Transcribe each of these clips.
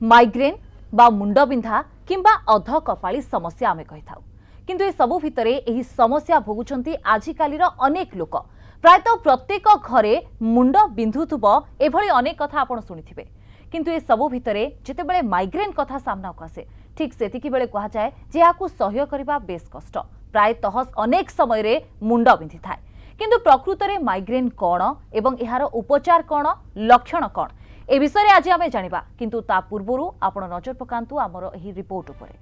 Migraine बा मुंड बिंधा किंबा अध कपाली समस्या आमे कहि थाउ किंतु ए सबु भितरे एही समस्या भोगुचंती आजिकालीर अनेक लोक प्रायतः प्रत्येक घरे मुंड बिंधुथुब एभली अनेक कथा आपण सुनिथिबे किंतु ए सबु भितरे जेतेबेले माइग्रेन कथा सामना को आसे ठीक सेतिकी बेले कहा जाए जे याकू सहय करबा बेस कष्ट प्रायतः अनेक समय रे मुंड बिंधि थाए किंतु प्रकृत रे माइग्रेन कोन एवं एहार उपचार कोन लक्षण कोन ए विषय रे आज आमे जानिबा किंतु ता पूर्वरु आपण नजर पकांतु हमर एही रिपोर्ट उपरे।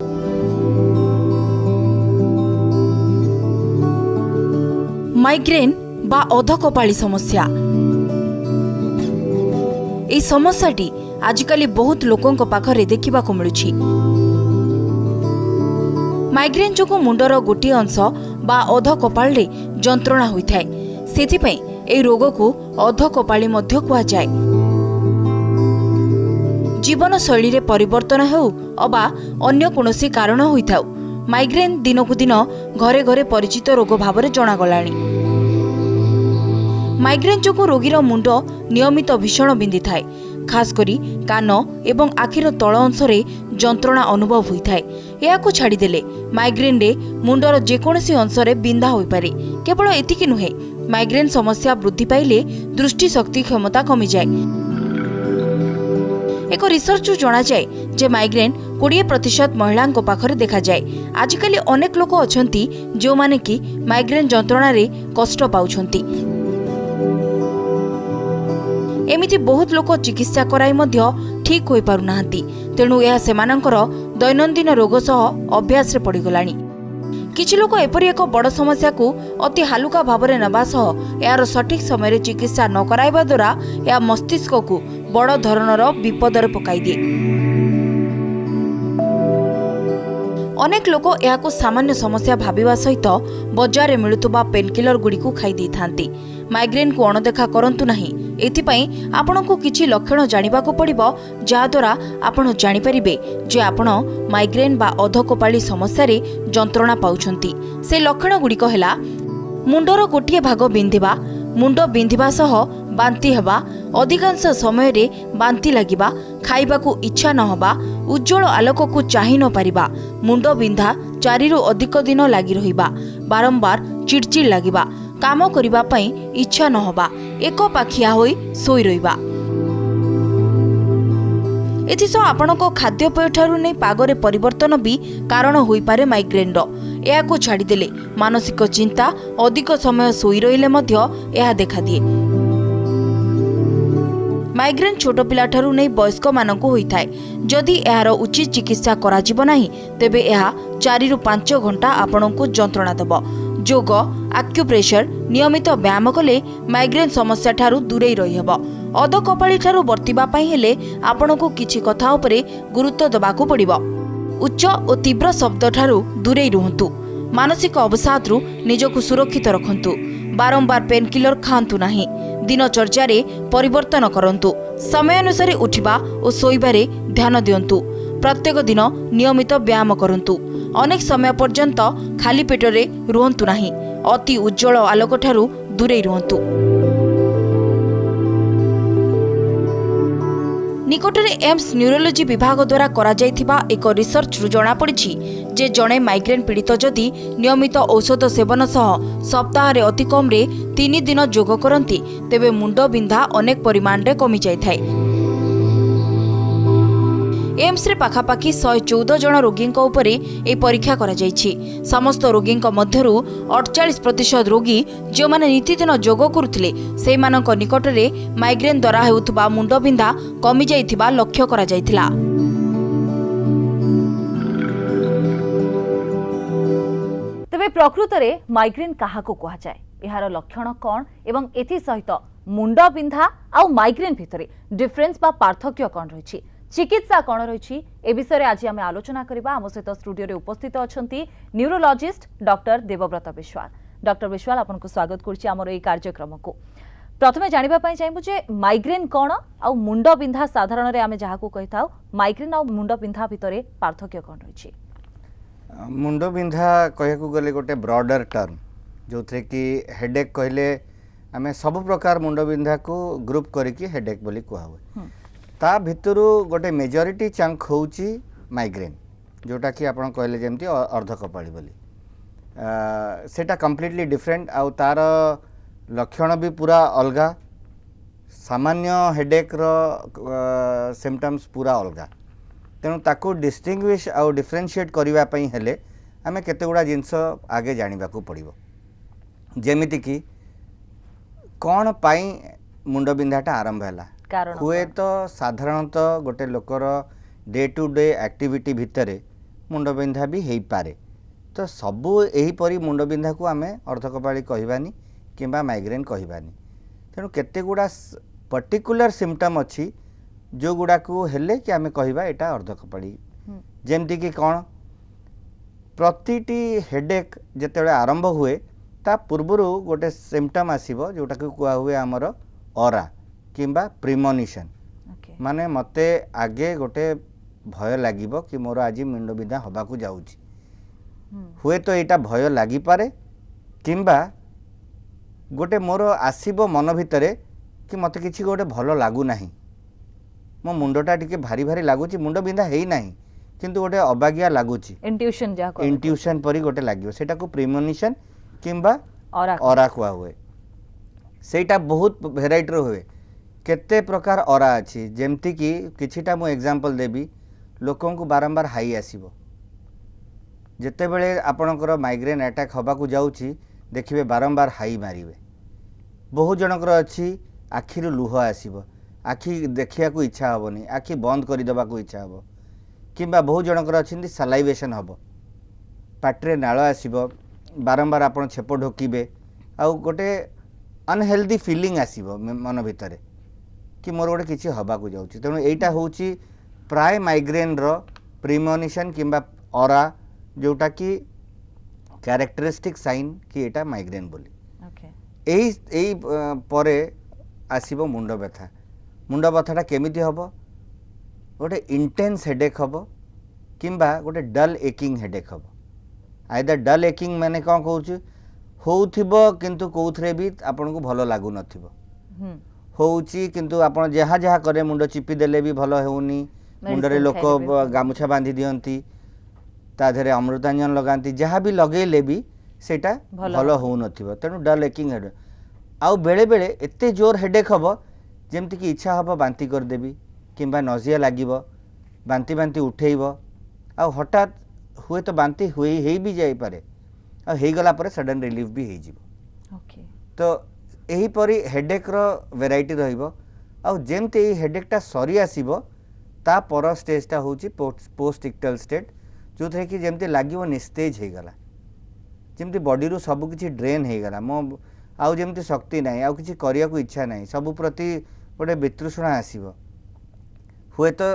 माइग्रेन बा अधकपाली समस्या ए समस्याटी आजिकाली बहुत लोकों पाखरे देखा मिलुछि। माइग्रेन जोगु मुंडर गोटे अंश बा अधकपाल रे जंत्रणा होइथाय सेथिपई ए रोग को अधकपाली मध्य कुआ जाय। जीवन शैली रे परिवर्तन हेउ अबा अन्य कोनोसी कारण होइथाउ माइग्रेन दिनकु दिन घरे घरे परिचित रोग भावरे जणा गलाणी। माइग्रेन जोगु रोगीर मुंड नियमित भीषण बिंदी थाए खास करी कान एवं आखिर तल अंशरे जंत्रणा अनुभव होइथाय। एहाकु छाड़ी देले माइग्रेन रे मुंडर जेकोनोसी अंशरे बिंधा होई पारे। केवल एतिकी नुहे माइग्रेन समस्या वृद्धि पाइले दृष्टि शक्ति क्षमता कमी जाए। एक रिसर्च जना जाए जे माइग्रेन 20% महिला पाखरे देखा जाए। आजिकाली अनेक लोक अछंती जो माने कि माइग्रेन जंत्रणा रे कष्ट पाउछंती। एमिति बहुत लोक चिकित्सा कराई मध्य ठीक होई पारु नाहंती तेणु यह सेमानंकर दैनंदिन रोग सह अभ्यास रे पड़ीगलानी। किछि लोक एपरि एक बड़ समस्या को अति हालुका भावरे नबा सह यार सठिक समय रे चिकित्सा न कराइबा द्वारा या मस्तिष्क को बड़ धरणर विपदरे पकाई दिए। अनेक लोक याको सामान्य समस्या भाविबा सहित बजार रे मिलुतबा पेनकिलर गुडी को खाई दै थांती। माइग्रेन को अणदेखा करंतु नाही एथिपई आपनको किछि लक्षण जानिबा को पड़िबो जा द्वारा आपण जानि परिबे जे आपण माइग्रेन बा अधकपाली समस्या रे जंत्रणा पाउछंती। से लक्षण गुडी को हैला मुंडर गोटिए भाग बिंधिबा मुंड बिंधिबा सह बांती हेबा अधिकांश समय रे बांती लागिबा खाइबा को इच्छा न होबा उज्जवल आलोक को चाहि न पारिबा मुंड बिंधा 4 रु अधिक दिन लागि रहिबा बारंबार चिड़चिड़ लागिबा काम करिबा पई इच्छा न होबा एक पाखिया होई सोई रहिबा। एथिसो आपनको खाद्यपेय ठारू नै पागरे परिवर्तन भी कारण होई पारे माइग्रेन रो। एहाको छाड़ी देले मानसिक चिंता अधिक समय सोई रहिले मध्य एहा देखा दिए। माइग्रेन छोट पिला ठारू नै वयस्क माननको होई थाए। जदि एहार उचित चिकित्सा करा जिवो नाही तेबे एहा 4 रु 5 घंटा आपनको जंत्रणा देबो। जोग आक्युप्रेशर नियमित व्यायाम कले माइग्रेन समस्या ठारू दूरे रही हेबो। अधकपाली ठारू वर्तिबा पई हेले आपनको किछि कथा उपरे गुरुत्व दबाकू पड़िबो। उच्च और तीव्र शब्द ठारू दूरे रुहंतु। मानसिक अवसादरू निजको सुरक्षित रखंतु। बारंबार पेनकिलर खांतु नाही। दिनचर्या रे परिवर्तन करंतु। समय अनुसार उठिबा और सोइबारे ध्यान दियंतु। प्रत्येक दिन नियमित व्यायाम करंतु। अनेक समय पर्यंत खाली पेटरे रुहंतु नाही। अति उज्जवल आलोक ठारू दूरे रुहंतु। निकटरे एम्स न्यूरोलॉजी विभाग द्वारा करा जायथिबा एक रिसर्च रु जणा पड़िछि जे जणे माइग्रेन पीड़ित जदि नियमित औषध सेवन सह सप्ताह रे अति कम रे 3 दिन जोग करंती तेबे मुंड बिंधा अनेक परिमाण रे कमी जाय थाए। एम्स रे पाखापाखी 114 जन रोगी उपरे ए परीक्षा करा जायछि। समस्त रोगी मध्यरु 48% रोगी जो माने नीतिदिन जोग करुथिले सेहि मानक निकटरे माइग्रेन द्वारा हेउथबा मुंड बिंधा कमी जायथिबा लक्ष्य करा जायथिला। तबे प्रकृत रे माइग्रेन काहाको कहा जाय एहार लक्षण कोन एवं एथि सहित मुंड बिंधा आ माइग्रेन भितरे डिफरेंस बा पार्थक्य कोन रहिछि चिकित्सा कौन रही ए विषय में आज आम आलोचना करबा। आम सहित स्टूडियो रे उपस्थित अछंती neurologist doctor Debabrata Biswal. Doctor Biswal आपनको स्वागत करछि हमर ए कार्यक्रम को। प्रथमे जानिबा पई चाहबु जे माइग्रेन कौन आ मुंड बिंधा साधारण रे आमे जहाको कहिथाउ माइग्रेन आ मुंड बिंधा भितरे पार्थक्य कौन रही? मुंड बिंधा कहकु गले गोटे ब्रॉडर टर्म जो थे कि हेडेक कहले आमे सब प्रकार मुंड बिंधा को ग्रुप करके हेडेक बोली कहा हुए ता भितरु गोटे मेजॉरिटी चंक होउची माइग्रेन जोटा कि आपण कहले जेमती अर्धकपाली बोली सेटा कंप्लीटली डिफरेंट आउ तार लक्षण भी पूरा अलगा सामान्य हेडेक रो सिम्पटम्स पूरा अलगा तेणु ताकू डिस्टिंग्विश आउ डिफरेंशिएट करबा पई हेले आमे केते गुडा जिंस आगे जानिबा को पड़िबो जेमिति कि कौन पाई मुंड बिंधाटा आरंभ हैला कारण हुए तो साधारणतः गोटे लोकर डे टू डे एक्टिविटी भितरे मुंड बिंधा भी हेई पारे तो सबू एहीपरी मुंड बिंधा को आमे अर्धकपाली कहबानी किंबा माइग्रेन कहबानी तेणु केते गुडा पर्टिकुलर सिम्पटम अच्छी जो गुडा को हेले कि आमे कहबा एटा अर्धकपाली जेमती कि कौन प्रतिटी हेडेक जेतेबेले आरंभ हुए ता पूर्वरु गोटे सिम्पटम आसीबो जोटा को कुआ हुए हमर ऑरा किंबा प्रीमोनिशन ओके माने मते आगे गोटे भय लागिबो कि मोर आज मुंड बिंधा हबा को जाउची हुए तो एटा भय लागि पारे किंबा गोटे मोर आसीबो मन भितरे कि मते किछि गोटे भलो लागु नाही मो मुंडटा टिके भारी भारी लागुची मुंड बिंधा हेई नाही किंतु गोटे अबागिया लागुची इंट्यूशन जा को इंट्यूशन परी गोटे लागियो सेटा को प्रीमोनिशन किंबा और ऑरा कुआ हुए सेटा बहुत भेराइटी रो हुए केते प्रकार ऑरा अछि जेमति कि किछिटा मु एग्जांपल देबी लोकन को बारंबार हाई आसीबो जेते बेले आपणकर माइग्रेन अटैक हबा को जाउची देखिबे बारंबार हाई मारिबे बहुत जनकर अछि आखिरु लुह आसीबो आखि देखिया को इच्छा हबनी आखि बंद करि देबा को इच्छा हबो किंबा बहुत जनकर अछिंदी सलाइवेशन हबो पाटरे नाळ आसीबो बारंबार आपण छेप ढोकिबे आ गोटे अनहेल्दी फीलिंग आसीबो मन भितरे कि मोर गोटे किछि हबा को जाउची तेणु एटा होउची प्राय माइग्रेन रो प्रीमोनिशन किंबा ऑरा जोटा कि कैरेक्टरिस्टिक साइन कि एटा माइग्रेन बोली ओके एई परे आसीबो मुंड व्यथाटा केमिति हबो गोटे इंटेंस हेडेक हबो किंबा गोटे डल एकिंग हेडेक हबो आइदर डल एकिंग माने कौन कहूँ होउथिबो किंतु कोउथरे भी आपन को भलो लागु नथिबो होउची किंतु आपन जहा जहा करे मुंड चिपी देले भी भलो हेउनी मुंडरे लोक गामुछा बांधी दियंती ता धरे अमृतांजन लगांती जहा भी लगेले भी सेटा भलो होउ नथिबो तेनु डल एकिंग हेड आउ बेले बेले एते जोर हेडेक हबो जेमति कि इच्छा हबो बांती कर देबी किंबा नजिया लागिबो बांती बांती उठेइबो आउ हठात हुए तो बांती हुए ही भी जाई पारे आ हेई गला पर सडन रिलीफ भी हेई जिवो ओके तो एही परी हेडेक रो वेराइटी रहिबो आ जेमते एही हेडेकटा सरी आसीबो ता पर स्टेजटा होची पोस्ट इक्टल स्टेट जो थे कि जेमते लागिबो निस्तेज हे गला जेमते बॉडी रो सब किछि ड्रेन हे गला मो आउ जेमते शक्ति नाही आउ किछि करिया को इच्छा नाही सब प्रति गोटे वितृष्णा आसीबो हुए तो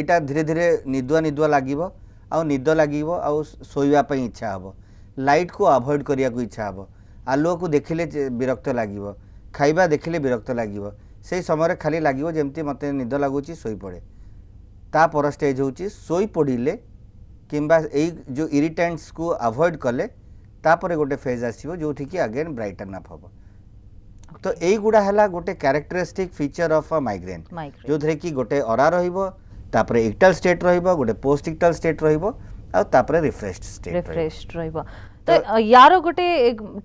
एटा धीरे धीरे निदुआ निदुआ लागिबो आउ निद लागिबो आउ सोइबा पई इच्छा हबो लाइट को अवॉइड करिया को इच्छा हबो आलो को देखिले विरक्त लागिबो खाइबा देखिले विरक्त लागिबो सेही समय खाली लागिबो जेमती मते निद लागुची सोई पड़े ता पर स्टेज होची सोई पड़िले किंबा एई जो इरिटेंट्स को अवॉइड कले तापर गोटे फेज आसीबो जोठी कि अगेन ब्राइटन अप हबो तो एई गुडा हला गोटे characteristic feature of a migraine जो थे कि गोटे ऑरा रहिबो तापर इक्टल स्टेट रहिबो गोटे पोस्ट इक्टल स्टेट रहिबो आ तापर रिफ्रेश्ड रहिबो तो यार गोटे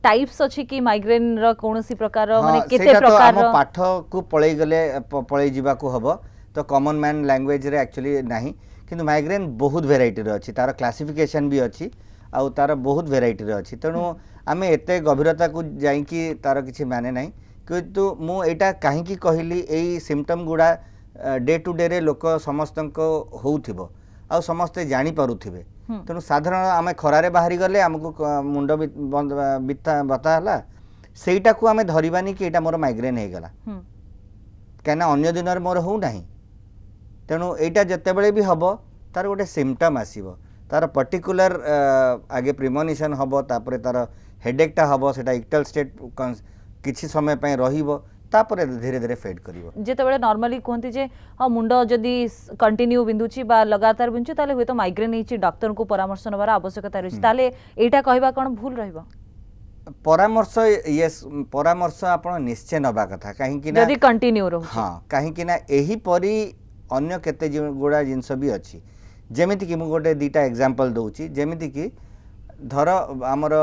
टाइप्स अछि कि माइग्रेन रो कोनोसी प्रकार माने केते प्रकार हम पाठ को पळै जिबा को हबो तो कॉमन मैन लैंग्वेज रे एक्चुअली नाही किंतु माइग्रेन बहुत वेराइटी रे अछि तार क्लासिफिकेशन भी अछि आ तार बहुत वेराइटी रे अछि तेणु आमे एते गभीरता को जाई कि तार किछि माने नाही किंतु मु एटा काहे कि कहली एई सिम्पटम गुडा डे टू डे रे लोक समस्त को होउथिबो आ समस्ते जानि पारुथिबे तेणु साधारण आमे खरारे बाहरी गले हमको मुंड बता हला सेटा को आमे धरिबानी कि एटा मोर माइग्रेन हे गला कहना अन्य दिन मोर हो नाही तेणु एटा जते बेले भी हबो तार गोटे सिम्पटम आसीबो तार पर्टिकुलर आगे प्रीमोनिशन हबो तापरे तार हेडेकटा हबो सेटा इक्टल स्टेट किछि समय पय रहिबो तापरे धीरे धीरे फेड करिवो जेते बेले नॉर्मली कोहंती जे हा मुंडो जदी कंटिन्यू बिंदुची बा लगातार बिंदुची ताले होय तो माइग्रेन हिची डॉक्टर को परामर्श नबार आवश्यकता रहिछि ताले एटा कहबा कोन भूल रहइबो परामर्श यस परामर्श आपण निश्चय नबा कथा काहे कि ना जदी कंटिन्यू रहउ हां काहे कि ना एही परी अन्य केते गुड़ा जिनस भी अच्छी जेमिति कि गोटे दीटा एग्जांपल दूची जेमिति कि धर आमर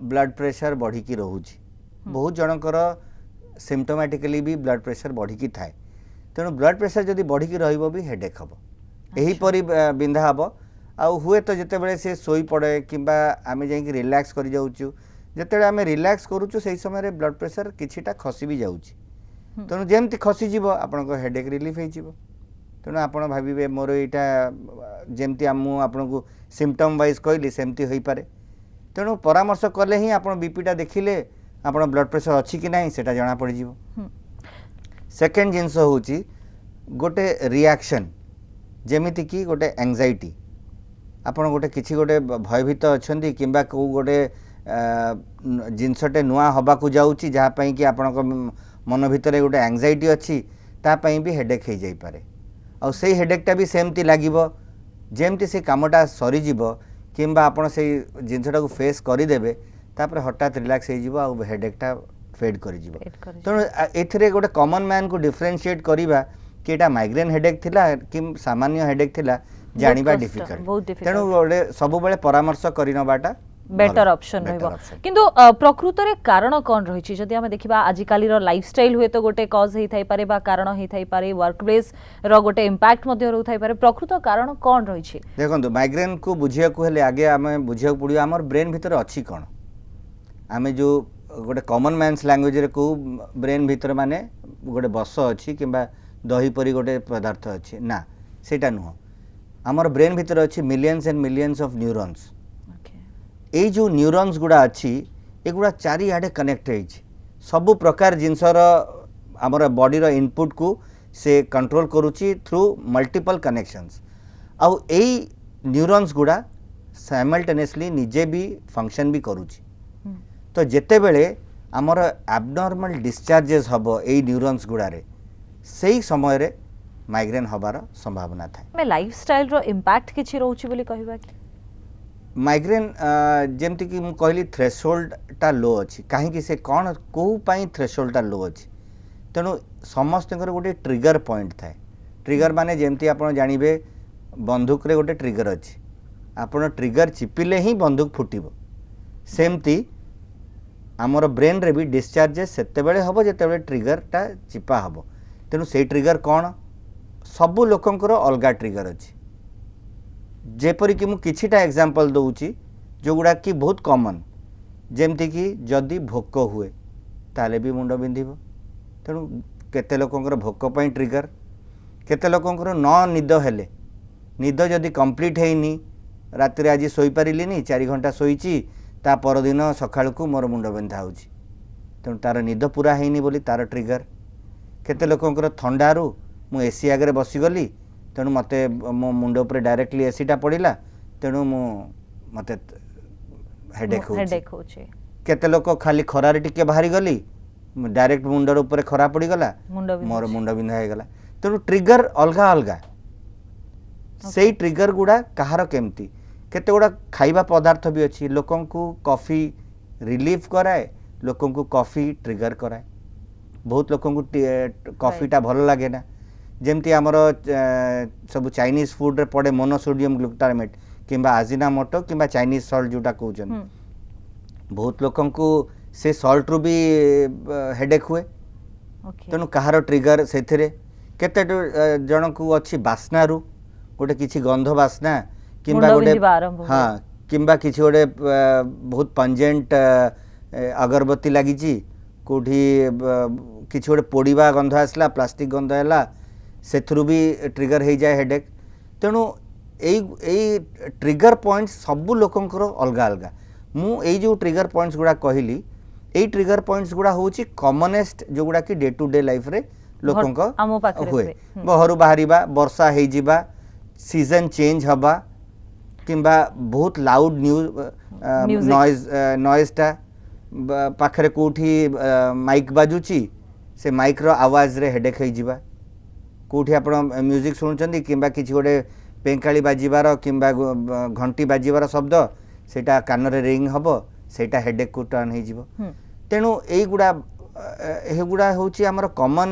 ब्लड प्रेशर बढ़ी की रोची बहुत जनकर सिम्पटोमेटिकली भी ब्लड प्रेशर बढ़ी की थाए तेणु ब्लड प्रेशर जदि बढ़ी की रहिबो भी हेडेक हम यही परी बिंधा हम आउ हुए तो जिते बड़े से सोई पड़े किंबा आमे जाई रिलैक्स कर जाउचु जिते आमे रिलैक्स करूचु सेही समय ब्लड प्रेशर किछिटा खसी भी जाउची तेणु जेमती खसी जीव आपन हेडेक रिलीफ हो जीव तेणु आप भावे मोर यहाँ जमती आपको सिम्पटम वाइज कहली सेमती हो पारे तेणु परामर्श कले ही आप बीपीटा देखिले आप ब्लड प्रेशर अच्छी कि ना से जना पड़ जीव सेकेंड जिनस हूँ गोटे रिएक्शन जेमिति कि गोटे एंजाइटी आपड़ गोटे किसी गोटे भयभीत अच्छा कि कौ गोटे जिनसटे नुआ हवाक जाऊँगी जहाँपाई कि आपण मन भितर गोटे एंजाइटी अच्छी तापाई भी हेडेक हो जाई पारे आउ से हेडेकटा भी सेमती लगे जमती से कामटा सरीजीव कि आपड़ से जिनसटा को फेस करदे तापर हठात रिलैक्स हो हेडेकटा फेड कर तेणु ए गोटे कॉमन मैन को डिफरेंशिएट करवा कि एटा माइग्रेन हेडेक थिला कि सामान्य हेडेक थिला जानिबा डिफिकल्ट तेणु गोटे सब बेले परामर्श करनबाटा बेटर ऑप्शन रहबो किंतु प्रकृत रे कारण कोन रही छि जदि हम देखिबा आजिकाली रो लाइफस्टाइल हुए तो गोटे कॉज हेई थाई पारे बा कारण हेई थाई पारे वर्क प्लेस रो गोटे इंपैक्ट मध्ये रहउ थाई पारे प्रकृत कारण कोन रही छि देखंतु माइग्रेन को बुझिया को हेले आगे हमें बुझिया पड़ियो हमर ब्रेन भीतर अछि कोन आमे जो गोटे कॉमन मैन्स लैंग्वेज रे को ब्रेन भीतर माने गोटे बस अछि किबा दही परी गोटे पदार्थ अछि ना सेटा नुह हमर ब्रेन भीतर अछि millions and millions of neurons ये जो न्यूरॉन्स गुड़ा अच्छी एगुड़ा चारिआडे कनेक्ट है सबु प्रकार जिनसर आमर बॉडी रो इनपुट को से कंट्रोल करुच्ची थ्रू मल्टीपल कनेक्शंस आउ यही न्यूरॉन्स गुड़ा साइमल्टेनियसली निजे भी फंक्शन भी करुच्ची तो जेते बेले आमर एब्नॉर्मल डिस्चार्जेस हबो यही न्यूरॉन्स गुड़ा रे सही समय रे माइग्रेन हबार संभावना थाए लाइफस्टाइल रो इंपैक्ट किछि रहउछि बोली कहबा कि माइग्रेन जमती कि मु कहली थ्रेशोल्ड टा लो अच्छी कहीं से कौन कौ थ्रेशोल्ड टा लो अच्छी तेणु समस्त गोटे ट्रिगर पॉइंट थाए ट्रिगर माने जमती आप जानवे बंदूक रे गोटे ट्रिगर अच्छी आपड़ ट्रिगर चिपिले ही बंदूक फुटिब सेमती आमर ब्रेन रे भी डिस्चार्जेस सेते बेले हबो जेते बेले ट्रिगर टा चिपा हबो तेणु से ट्रिगर कौन सबु लोकंकर अलगा ट्रिगर अच्छी जेपरी कि मु किछिटा एग्जांपल दउची जो गुडा कि बहुत कॉमन जेमती कि जदि भोक हुए ताले भी मुंड बिंधिबो तेणु केते लोकंकर भोक पई ट्रिगर केते लोकंकर न निद हेले निद जदि कंप्लीट हेइनी राति रे आज सोई पारिलिनी 4 घंटा सोईची ता पर दिन सकाळ को मोर मुंड बिंधा होची तेणु तार निद पूरा हेइनी बोली तार ट्रिगर केते लोकंकर थंडारू मु एसी आगे बसी गली तेणु मत मो मुंड उपर डायरेक्टली एसीटा पड़ा तेणु मत हेडेक होचे केते लोक खाली खरारे टिके बाहरी गली डायरेक्ट मुंडर उपर खरा पड़गला मोर मुंड बिंधा हो गला तेणु ट्रिगर अलगा अलगा से ट्रिगर गुड़ा कहार केमती केते गुड़ा खाइबा पदार्थ भी अच्छी लोकन को कॉफी रिलीफ कराए लोकन को कॉफी ट्रिगर कराए बहुत लोकन को कॉफीटा भल लगे ना जमती आमर सब चाइनीज फूड रे पड़े मोनोसोडियम ग्लूटामेट किंबा आजिनामोटो किंबा चाइनीज सॉल्ट जोटा कहउछन बहुत लोकन को से सॉल्ट रू भी हेडेक हुए तेणु कहार ट्रिगर से केते जन को अच्छी बास्ना रू गोटे किछि गंध बास्ना किंबा गोटे हाँ किंबा किछि गोटे बहुत पंजेंट अगरबत्ती लगी कोठी किछि गोटे पोड़ीबा गंध आसला प्लास्टिक गंध हैला सेथुरु भी ट्रिगर हो जाए हेडेक तेणु यही ट्रिगर पॉइंट्स सबू लोकंकर अलगा अलगा मु जो ट्रिगर पॉइंट्स गुड़ा कहली यही ट्रिगर पॉइंट्स गुड़ा होची कॉमनेस्ट जो गुड़ा कि डे टू डे लाइफ रे लोकंक हुए घर बाहर वर्षा हो जावा सीजन चेंज हवा किंबा बहुत लाउड नॉइजटा पाखरे कोठी माइक बाजुची से माइक रो आवाज रे हेडेक हो जावा कोठी आप म्यूजिक शुणुंट कि किसी गोटे पेंकाली बाजिबार किंबा घंटी बाजिबार शब्द सेटा कान रे रिंग हम सेटा हेडेक को टर्न हो तेणु यही गुड़ा एगुड़ा हूँ आमर कमन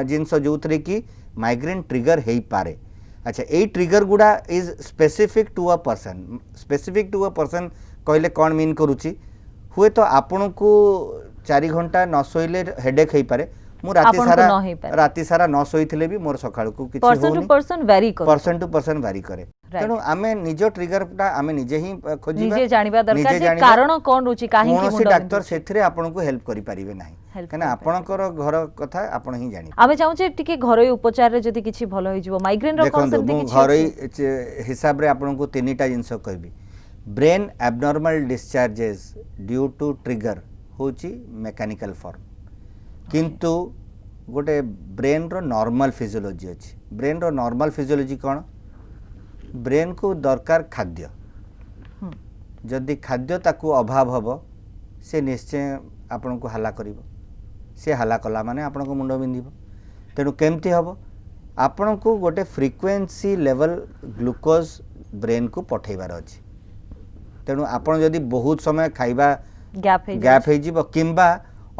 जिनस जो थे कि माइग्रेन ट्रिगर हो पारे। अच्छा यही ट्रिगर गुड़ा is specific to a person. Specific to a person कहले कौन मीन करुच्ची हुए तो आपण को 4 घंटा न शोले हेडेक हो पारे। मु राति सारा न शोइथिले भी मोर सकाळ को किछि पर्सन टू पर्सन वेरी करे। पर्सन टू पर्सन वेरी करे। तेणु आमे निज ट्रिगरटा आमे निजे ही खोजिबा, निजे जानिबा दरकार जे कारण कोन रुचि काहे कि कोनोसी डॉक्टर सेथरे आपन को हेल्प करि परिबे नाही कना आपनकर घर कथा आपन ही जानि। आमे चाहू जे टिके घरोई उपचार रे जदी किछि भलो होई जिवो माइग्रेन रो कोन सेमति किछि घरोई हिसाब रे आपन को तीनटा जिंस कहबी। Brain abnormal discharges due to trigger होची मेकानिकल फॉर्म, किंतु गोटे ब्रेन रो नॉर्मल फिजियोलॉजी अछि। ब्रेन रो नॉर्मल फिजियोलॉजी कौन? ब्रेन को दरकार खाद्य, जदि खाद्य ताकू अभाव हब से निश्चय आपण को हाला करिवो। से हाला कला माने आपण को मुंड बिंधिबो। तेणु केमती हब आपण को गोटे फ्रीक्वेंसी लेवल ग्लूकोज ब्रेन को पठेबार अछि। तेणु आपण जदि बहुत समय खाइबा गैप हो जिवो किंबा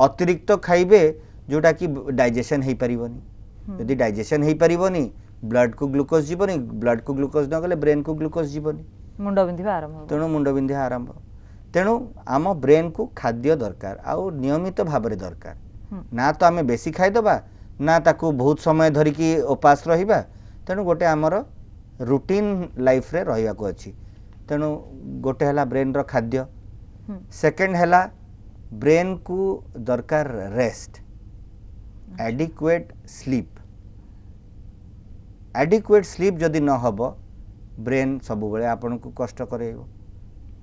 अतिरिक्त खाइबे जोटा कि डाइजेशन हो पारिबोनी। यदि डाइजेशन हो पारिबोनी ब्लड को ग्लूकोज जीवनी, ब्लड को ग्लूकोज न गले ब्रेन को ग्लूकोज जीवनी, मुंड बिंधिबा आरंभ। तेणु मुंड बिंधिबा आरंभ। तेणु आम ब्रेन को खाद्य दरकार आउ नियमित भाव में दरकार। ना तो आमे बेसी खाइदबा ना ताकू बहुत समय धरिकी उपास रहिबा। तेणु गोटे आमर रूटीन लाइफ रे रहिबा को अछि। तेणु गोटे हला ब्रेन रो खाद्य, सेकंड हला ब्रेन को दरकार rest, adequate sleep. Adequate sleep जदि न हब ब्रेन सब बेले आपन को कष्ट करेइबो।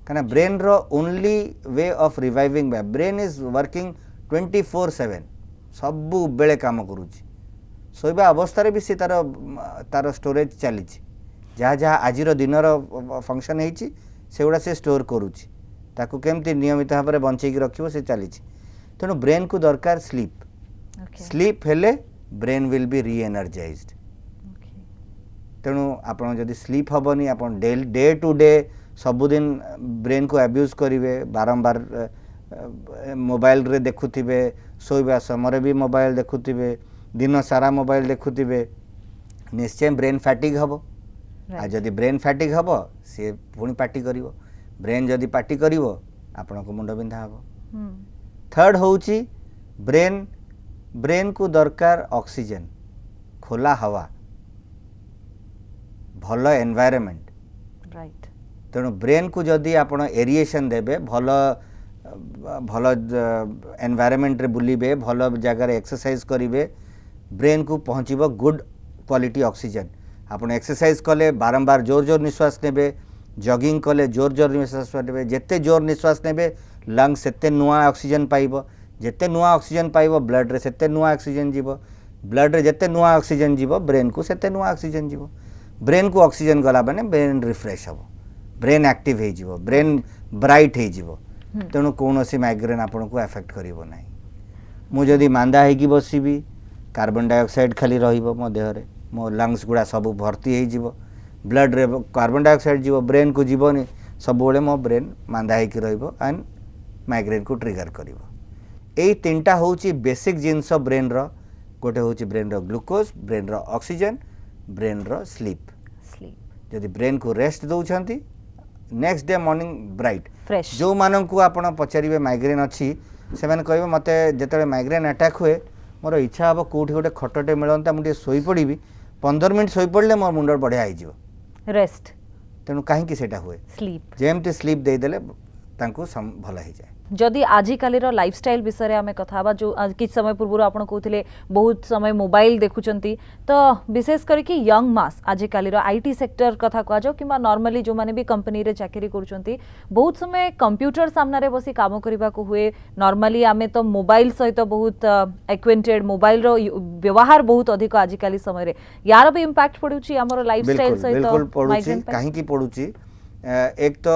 काना ब्रेन रो only way of reviving, brain is working 24/7 सबु बेले काम करूची। सोइबा अवस्था रे भी से तार स्टोरेज चली जहाँ जहाँ आजिर दिन फंक्शन होती से गुड़ा से स्टोर करुच्ची। ताकू केमती नियमित भाव में बंचेक रखिबो से चली। तेणु ब्रेन को दरकार स्लीप। स्लीप हेले ब्रेन विल बी री एनर्जाइज्ड। तेणु आपन जदि स्लीप हेनी आप डे टू डे सबुदिन ब्रेन को अब्यूज करेंगे, बारंबार मोबाइल रे देखुथिबे, सोइबा समय भी मोबाइल देखुथिबे, दिन सारा मोबाइल देखुथिबे, निश्चय ब्रेन फैटिक हबो। आ जदि ब्रेन फैटिक हबो से पुणी पार्टी करिवो। ब्रेन जदि पार्टी करिवो आपन को मुंड बिंधा हबो। थर्ड होउची ब्रेन को दरकार ऑक्सीजन, खोला हवा, भल एनवायरनमेंट। राइट। तेणु ब्रेन को जदि आपण एरिएशन देबे, भल भल एनवायरनमेंट रे बुलिबे, भल जगह रे एक्सरसाइज करिवे, ब्रेन को पहुँचीबो गुड क्वालिटी ऑक्सीजन। आपण एक्सरसाइज कले बारंबार जोर जोर निश्वास नेबे, जॉगिंग कले जोर जोर निश्वास नेबे, जेते जोर निश्वास नेबे लंग सेते नुआ ऑक्सीजन पाइबो, जेते नुआ ऑक्सीजन पाइबो ब्लड रे सेते नुआ ऑक्सीजन जीवो, ब्लड रे जेते नुआ ऑक्सीजन जीवो ब्रेन को सेते नुआ ऑक्सीजन जीवो। ब्रेन को ऑक्सीजन गला माने ब्रेन रिफ्रेश हबो, ब्रेन एक्टिव हे जीवो, ब्रेन ब्राइट हे जीवो। तेणु कौनसी माइग्रेन आपन को अफेक्ट करिवो नाही। मु जदि मांदा हे कि बसिबी, कार्बन डाइऑक्साइड खाली रहिबो मो देह रे, मो लंग्स गुड़ा सब भर्ती हे जीवो, ब्लड रे कार्बन डाइऑक्साइड जीवो, ब्रेन को जीवनी, सब बेले मो ब्रेन मांदा हे कि रहिबो एंड माइग्रेन को ट्रिगर करिवो। एई तीनटा होउची बेसिक जिंस ब्रेन रो। गोटे होउची ब्रेन रो ग्लूकोज, ब्रेन रो ऑक्सीजन, ब्रेन रो स्लीप। जदि ब्रेन को रेस्ट दउछंती next day morning bright fresh. जो मानन को आपण पचारिबे माइग्रेन अछि से माने कहबे मते जेतले माइग्रेन अटैक हुए मोर इच्छा हबो कोठी गोटे खटटे मिलंता मुटे सोई पड़ीबी, 15 मिनिट सोई पड़ले मोर मुंडर बढ़िया आइ जिवो रेस्ट। तेणु कहीं सेटा हुए स्लीप, जेमती स्लीप दे देले तांको भल हो जाए। जदि आजिकालीर लाइफस्टाइल विषय आम कथा जो किछ समय पूर्व आप कहते बहुत समय मोबाइल देखुंट, तो विशेष करके यंग मास आजिकालीर आईटी सेक्टर कथा कह जाओ कि नॉर्मली जो माने भी कंपनी रे चाकरी करुँच बहुत समय कंप्यूटर सामने बसी काम करने को हुए। नॉर्मली आमे तो मोबाइल सहित बहुत एक्वेंटेड, मोबाइल रो व्यवहार बहुत अधिक आजिकाली समय रे, यार भी इम्पैक्ट पड़ुची हमर लाइफस्टाइल सहित काहे की पड़ुची। एक तो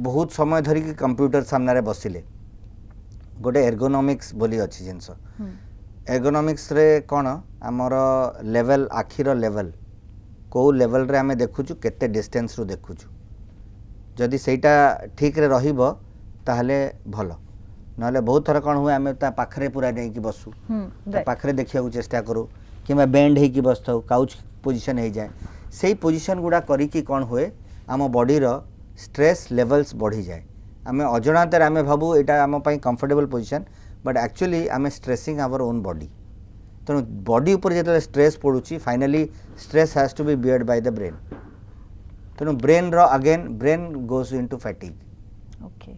बहुत समय धरिकी कंप्यूटर सामने बसिले गोटे एर्गोनॉमिक्स बोली अच्छी जिनस। एर्गोनॉमिक्स रे कौन आमर लेवल आखिर लेवल को लेवल रे आमे देखुचु, केते डिस्टेंस रो देखुचु, जदि सेटा ठीक रे रहिबो ताहले भलो। ना बहुत थर कौन हुए आम पाखे पूरा नहीं बसु right. पाखे देखा चेष्टा करूँ कि बेंड होगी बस था काउच पोजिशन हो जाए से पोजिशन गुड़ा करी कौन हुए आम बॉडीर स्ट्रेस लेवल्स बढ़ी जाए आम अजणाते आम भावु यहाँ आम कंफर्टेबल पोजिशन बट एक्चुअली आम स्ट्रेसिंग आवर ओन बॉडी तेणु बॉडी उपर जो स्ट्रेस पड़ुची finally stress has to be beared by the brain तेणु brain again brain goes into fatigue okay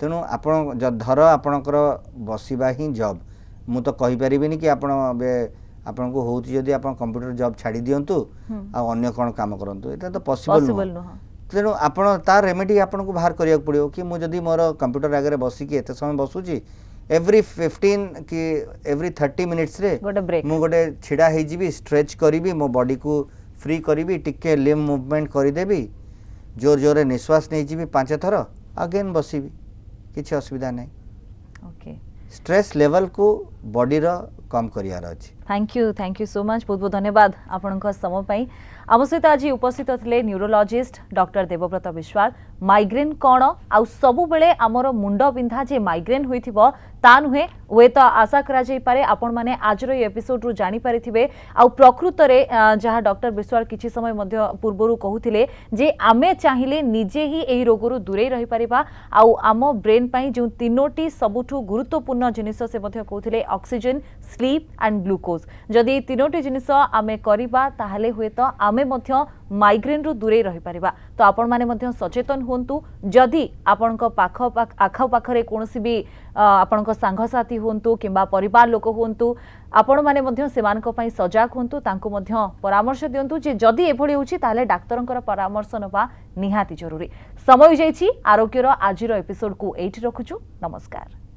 तेणु आपण धर आपणकर बसवा ही जॉब मु तो कहि परिबिनी कि आपण को होउची जदी आपण कंप्यूटर जॉब छाड़ी दियंतु आ अन्य कोन काम करंतु एटा तो पॉसिबल नुह तेणु आपण तार रेमेडी आपण को बाहर करिया पड़ियो कि मु जदी मोर कंप्यूटर आगे बसी कि एते समय बसुची एवरी 15 कि एवरी 30 मिनिट्स रे गोटे ब्रेक मु गोटे छिड़ा हे जिबी स्ट्रेच करिवि मो बॉडी को फ्री करिवि टिके लिम्ब मूवमेंट करि देबी जोर जोर निश्वास नै जिबी 5 थर अगेन बसिबी किसी असुविधा नहीं ओके स्ट्रेस लेवल को बॉडी रो कम करियार अछि थैंक यू सो मच बहुत बहुत धन्यवाद आपनक समय पाई आम सहित आज उपस्थित थे neurologist doctor Debabrata Vishwal migraine कौन आउ सबु बेले आमर मुंड बिंधा जे माइग्रेन होइथिबो ता नुहे वे तो आशा करा जाई पारे आपण माने आजर ये एपिसोड रु जानि पारिथिबे आउ प्रकृत रे जहाँ डॉक्टर विश्वाल किछि समय मध्य पूर्वरु कहूथिले जे आमे चाहिले निजे ही एही रोगरु दूरे रहि परिबा आउ आम ब्रेन पाई जो तीनोटी सबुठु गुरुत्वपूर्ण जिनिस से मध्य कहूथिले ऑक्सीजन स्लीप एंड ग्लूकोज जदि तीनोटी जिनिस आमे करिबा ताहाले हुए तो आमे मध्य माइग्रेन रु दूरे रहि परिबा तो आपण माने मध्य सचेतन होंतु जदि आपणक आख पाखरे कोनोसी भी आपणक सांगसाथी होंतु किंबा परिवार लोक होंतु आपण माने मध्य सेमानक पई सजाग होंतु तांको मध्य परामर्श दियंतु जे जदि एभଳି होछि ताले डाक्टरंकर परामर्श नबा निहाती जरूरी समय जायछि आरोग्यर आजिर एपिसोड को एठी रखुछु नमस्कार।